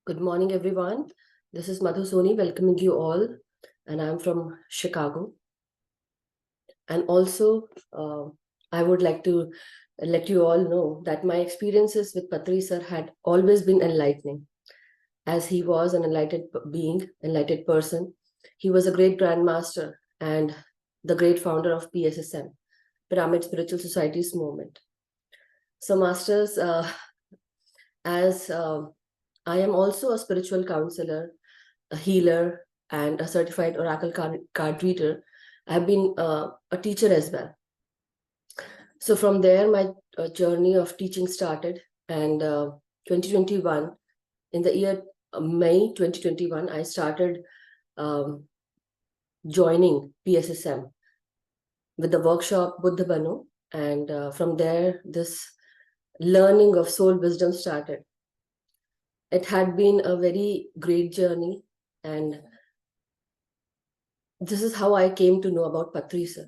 Good morning, everyone. This is Madhu Soni welcoming you all, and I'm from Chicago. And also, I would like to let you all know that my experiences with Patri sir had always been enlightening, as he was an enlightened being, enlightened person. He was a great grandmaster and the great founder of PSSM, Pyramid Spiritual Societies movement. So, masters, as I am also a spiritual counselor, a healer, and a certified oracle card reader. I've been a teacher as well. So from there, my journey of teaching started. And 2021, in the year May 2021, I started joining PSSM with the workshop Buddha Bano. And from there, this learning of soul wisdom started. It had been a very great journey, and this is how I came to know about Patri sir,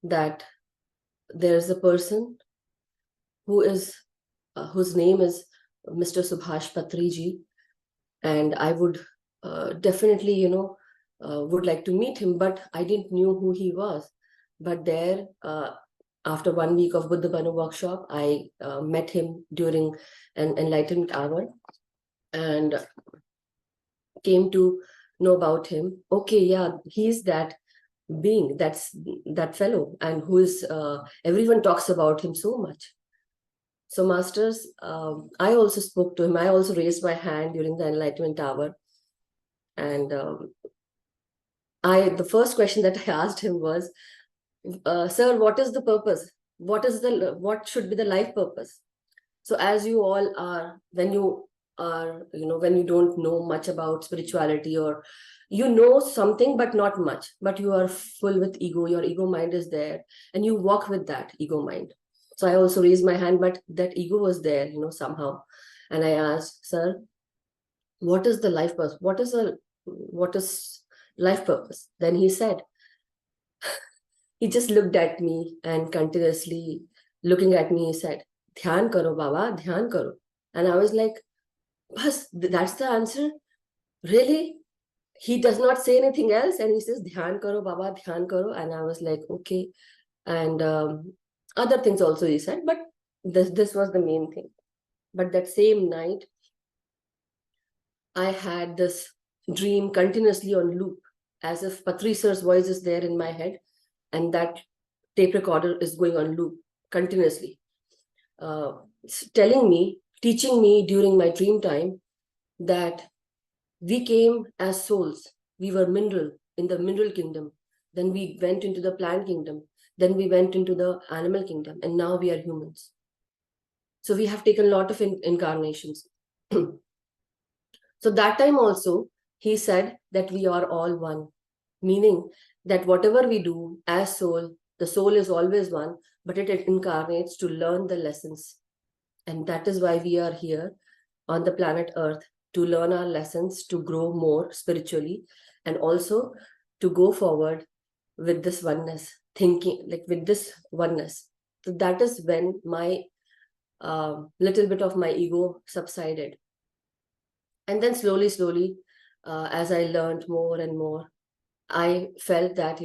that there's a person who is whose name is Mr. Subhash Patriji, and I would definitely, would like to meet him, but I didn't knew who he was. But there, after 1 week of Buddha Banu workshop, I met him during an enlightenment hour, and came to know about him. Okay, yeah, he's that being, that fellow, and who is everyone talks about him so much. So masters, I also spoke to him. I also raised my hand during the enlightenment hour, and the first question that I asked him was, sir, what is the purpose? What should be the life purpose? So as you all are, when you are, when you don't know much about spirituality, or you know something but not much, but you are full with ego, your ego mind is there, and you walk with that ego mind. So I also raised my hand, but that ego was there, somehow. And I asked, sir, what is the life purpose? What is life purpose? Then he said, he just looked at me and continuously looking at me, he said, Dhyan karo, Baba, dhyan karo. And I was like, Bas, that's the answer? Really? He does not say anything else, and he says, Dhyan karo, Baba, dhyan karo. And I was like, okay. And other things also he said, but this was the main thing. But that same night, I had this dream continuously on loop, as if Patri sir's voice is there in my head, and that tape recorder is going on loop continuously, telling me, teaching me during my dream time that we came as souls. We were mineral in the mineral kingdom. Then we went into the plant kingdom. Then we went into the animal kingdom. And now we are humans. So we have taken a lot of incarnations. So that time also, he said that we are all one. Meaning that whatever we do as soul, the soul is always one, but it incarnates to learn the lessons. And that is why we are here on the planet Earth, to learn our lessons, to grow more spiritually, and also to go forward with this oneness, thinking like with this oneness. So that is when my little bit of my ego subsided. And then slowly, as I learned more and more, I felt that,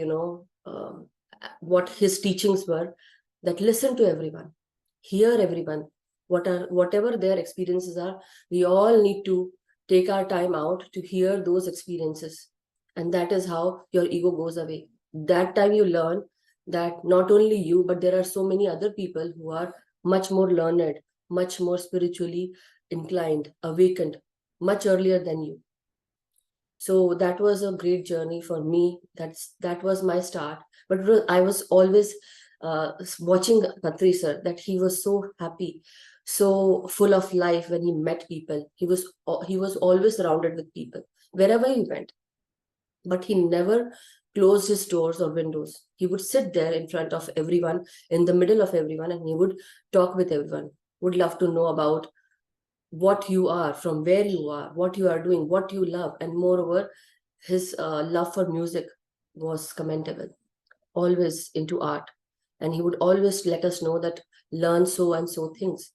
what his teachings were, that listen to everyone, hear everyone, whatever their experiences are, we all need to take our time out to hear those experiences. And that is how your ego goes away. That time you learn that not only you, but there are so many other people who are much more learned, much more spiritually inclined, awakened, much earlier than you. So that was a great journey for me. That was my start. But I was always watching Patri sir, that he was so happy, so full of life when he met people. He was always surrounded with people wherever he went. But he never closed his doors or windows. He would sit there in front of everyone, in the middle of everyone, and he would talk with everyone. Would love to know about what you are, from where you are, what you are doing, what you love. And moreover, his love for music was commendable, always into art. And he would always let us know that learn so and so things.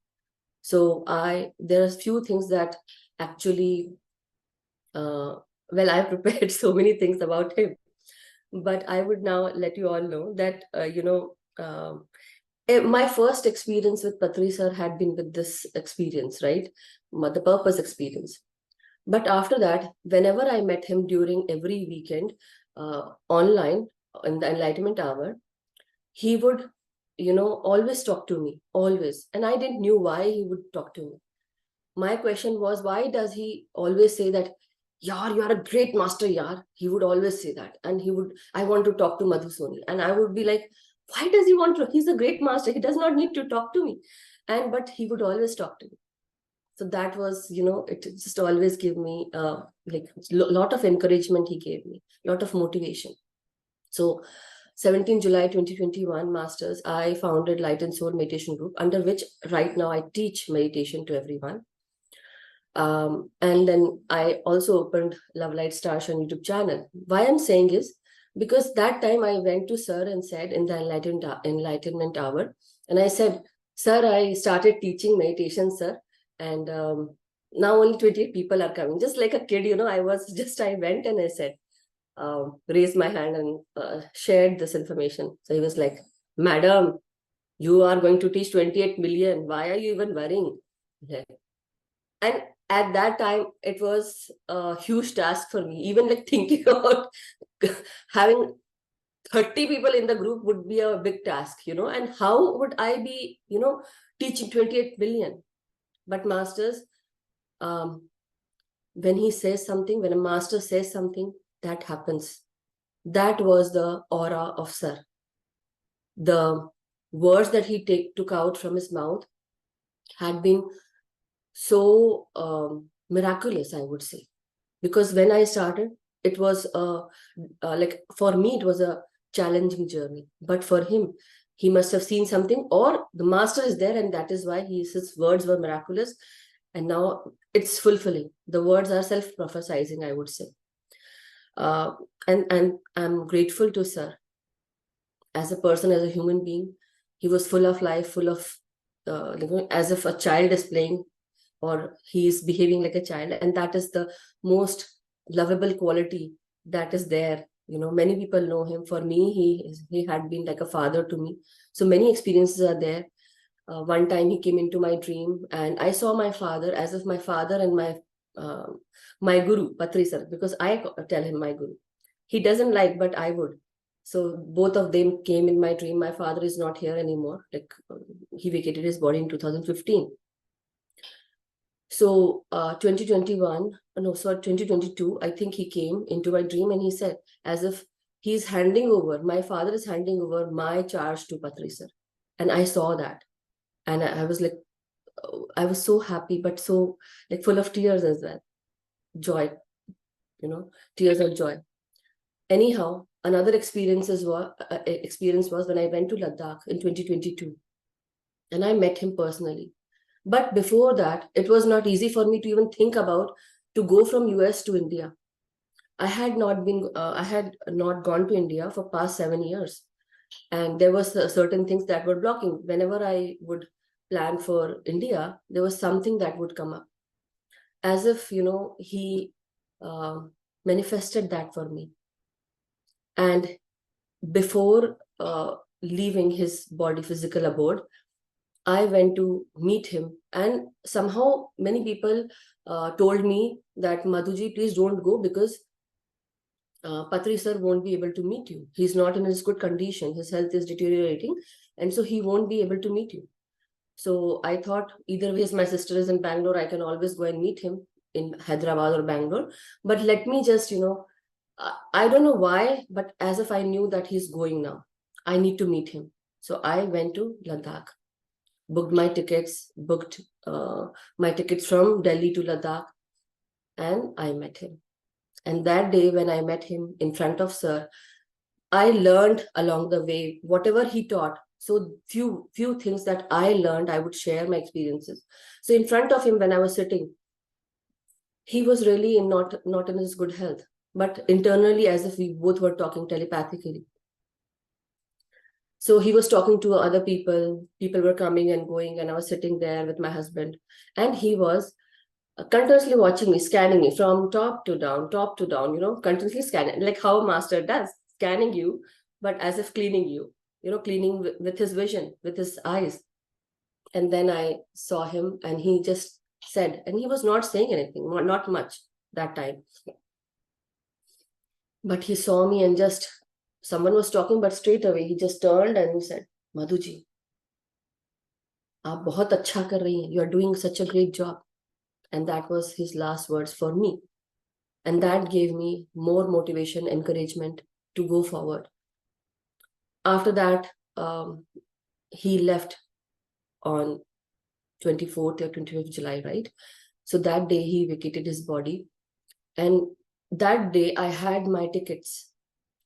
So there are few things that actually, well, I prepared so many things about him, but I would now let you all know that, my first experience with Patri sir had been with this experience, right? The purpose experience. But after that, whenever I met him during every weekend, online in the enlightenment hour, he would, always talk to me, always. And I didn't knew why he would talk to me. My question was, why does he always say that, Yar, you are a great master, Yar? He would always say that. And he would, I want to talk to Madhu Soni. And I would be like, why does he want to? He's a great master. He does not need to talk to me. But he would always talk to me. So that was, it just always gave me like lot of encouragement he gave me, lot of motivation. So 17 July 2021 Masters, I founded Light and Soul Meditation Group, under which right now I teach meditation to everyone. And then I also opened Love Light Stars on YouTube channel. Why I'm saying is because that time I went to Sir and said in the enlightenment hour, and I said, Sir, I started teaching meditation, sir, and now only 28 people are coming. Just like a kid, I went and I said, raised my hand and shared this information. So he was like, Madam, you are going to teach 28 million. Why are you even worrying? Yeah. And at that time, it was a huge task for me. Even like thinking about having 30 people in the group would be a big task, and how would I be, teaching 28 billion? But Masters, when a master says something, that happens. That was the aura of Sir. The words that he took out from his mouth had been so miraculous, I would say. Because when I started, it was like for me, it was a challenging journey. But for him, he must have seen something, or the master is there, and that is why his words were miraculous. And now it's fulfilling. The words are self-prophesizing, I would say. And I'm grateful to Sir. As a person, as a human being, he was full of life, full of as if a child is playing, or he is behaving like a child, and that is the most lovable quality that is there. Many people know him. For me, he had been like a father to me. So many experiences are there. One time he came into my dream, and I saw my father as if my father and my guru Patri sir, because I tell him my guru. He doesn't like, but I would. So both of them came in my dream. My father is not here anymore. Like he vacated his body in 2015. So 2022, I think he came into my dream and he said, as if my father is handing over my charge to Patri sir. And I saw that. And I was like, I was so happy, but so like full of tears as well. Joy, tears of joy. Anyhow, another experience was when I went to Ladakh in 2022. And I met him personally. But before that, it was not easy for me to even think about to go from US to India. I had not gone to India for past 7 years. And there was certain things that were blocking. Whenever I would plan for India, there was something that would come up. As if, he manifested that for me. And before leaving his body physical abode, I went to meet him, and somehow many people told me that, Madhuji, please don't go, because Patri sir won't be able to meet you. He's not in his good condition. His health is deteriorating, and so he won't be able to meet you. So I thought, either ways, my sister is in Bangalore. I can always go and meet him in Hyderabad or Bangalore. But let me just, I don't know why, but as if I knew that he's going now. I need to meet him. So I went to Ladakh. Booked my tickets from Delhi to Ladakh, and I met him. And that day when I met him in front of Sir, I learned along the way whatever he taught. So few things that I learned, I would share my experiences. So in front of him, when I was sitting, he was really not in his good health, but internally, as if we both were talking telepathically. So he was talking to other people were coming and going, and I was sitting there with my husband, and he was continuously watching me, scanning me from top to down, continuously scanning, like how a master does, scanning you, but as if cleaning you, cleaning with his vision, with his eyes. And then I saw him, and he just said, and he was not saying anything, not much that time. But he saw me and just, someone was talking, but straight away he just turned and he said, Madhu ji, aap bahut acha kar rahi hain. You are doing such a great job. And that was his last words for me. And that gave me more motivation, encouragement to go forward. After that, he left on 24th or 25th July, right? So that day he vacated his body. And that day I had my tickets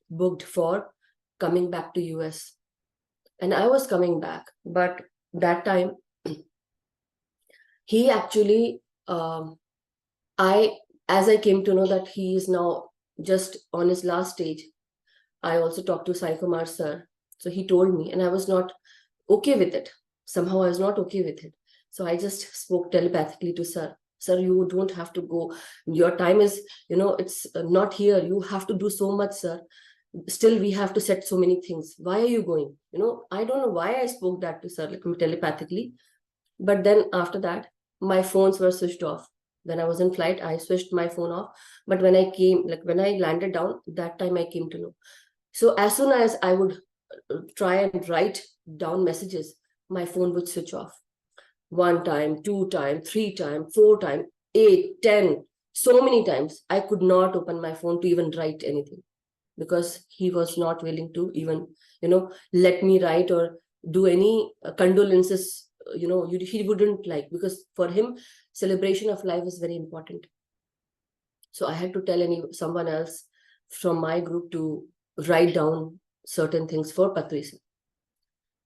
booked for coming back to US. And I was coming back. But that time, he actually, as I came to know that he is now just on his last stage, I also talked to Sai Kumar sir. So he told me, and I was not okay with it. Somehow I was not okay with it. So I just spoke telepathically to sir. Sir, you don't have to go. Your time is, it's not here. You have to do so much, sir. Still, we have to set so many things. Why are you going? I don't know why I spoke that to sir, like telepathically. But then after that, my phones were switched off. When I was in flight, I switched my phone off. But when I came, like when I landed down, that time I came to know. So as soon as I would try and write down messages, my phone would switch off. 1 time, 2 time, 3 time, 4 time, 8, 10, so many times. I could not open my phone to even write anything because he was not willing to even, let me write or do any condolences. He wouldn't like, because for him, celebration of life is very important. So I had to tell someone else from my group to write down certain things for Patriji.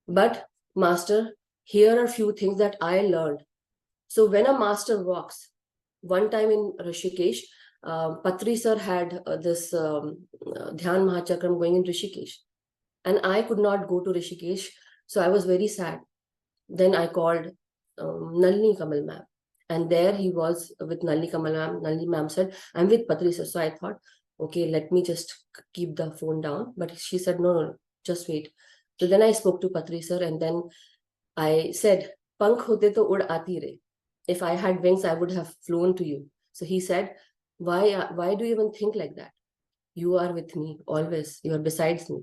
But master, here are few things that I learned. So when a master walks, one time in Rishikesh, Patri sir had this Dhyan Mahachakram going in Rishikesh. And I could not go to Rishikesh. So I was very sad. Then I called Nalini Kamal ma'am. And there he was with Nalini Kamal ma'am. Nalini ma'am said, I'm with Patri sir. So I thought, okay, let me just keep the phone down. But she said, no, just wait. So then I spoke to Patri sir, and then I said, Pankh hote to ud aati re. If I had wings, I would have flown to you. So he said, why do you even think like that? You are with me always. You are besides me.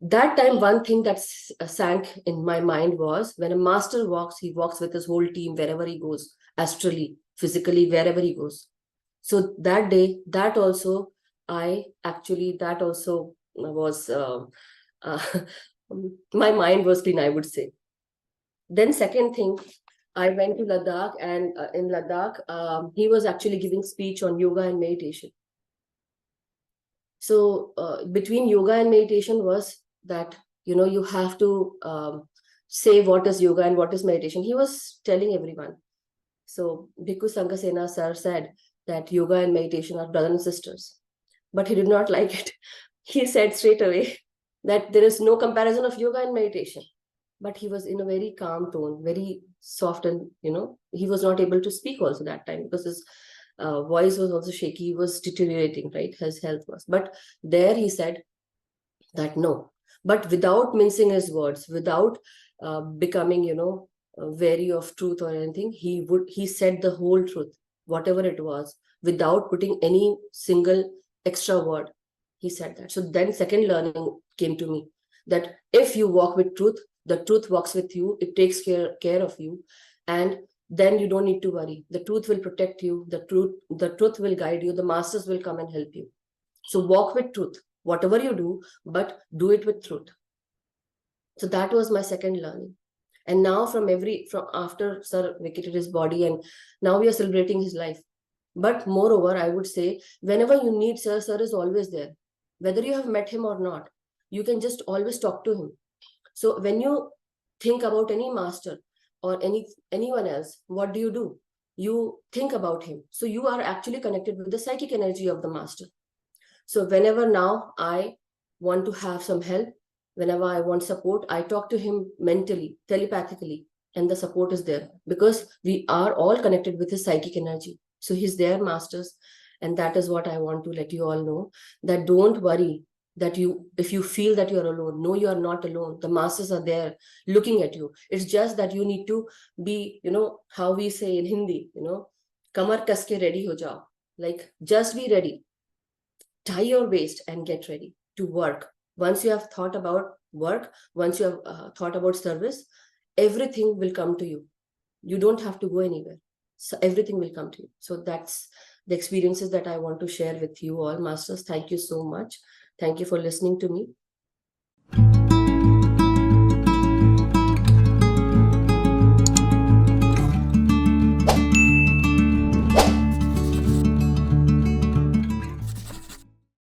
That time, one thing that sank in my mind was, when a master walks, he walks with his whole team wherever he goes, astrally, physically, wherever he goes. So that day, that also was, my mind was clean, I would say. Then second thing, I went to Ladakh, and in Ladakh, he was actually giving speech on yoga and meditation. So between yoga and meditation was that, you have to say what is yoga and what is meditation. He was telling everyone. So Bhikkhu Sanghasena sir said that yoga and meditation are brothers and sisters. But he did not like it. He said straight away that there is no comparison of yoga and meditation. But he was in a very calm tone, very soft, and, he was not able to speak also that time because his voice was also shaky. He was deteriorating, right? His health was. But there he said that no, but without mincing his words, without becoming, wary of truth or anything, he said the whole truth, whatever it was, without putting any single extra word. He said that. So then second learning came to me, that if you walk with truth, the truth walks with you. It takes care of you. And then you don't need to worry. The truth will protect you. The truth will guide you. The masters will come and help you. So walk with truth, whatever you do, but do it with truth. So that was my second learning. And now from after sir vacated his body, and now we are celebrating his life. But moreover, I would say, whenever you need sir, sir is always there. Whether you have met him or not, you can just always talk to him. So when you think about any master or anyone else, what do? You think about him. So you are actually connected with the psychic energy of the master. So whenever now I want to have some help, whenever I want support, I talk to him mentally, telepathically. and the support is there, because we are all connected with his psychic energy. So he's there, masters. And that is what I want to let you all know, that don't worry that if you feel that you're alone, no, you are not alone. The masters are there looking at you. It's just that you need to be, how we say in Hindi, kamar kaske ready ho jao. Like, just be ready, tie your waist and get ready to work. Once you have thought about work, once you have thought about service, everything will come to you. You don't have to go anywhere. So everything will come to you. So that's the experiences that I want to share with you all, masters. Thank you so much. Thank you for listening to me.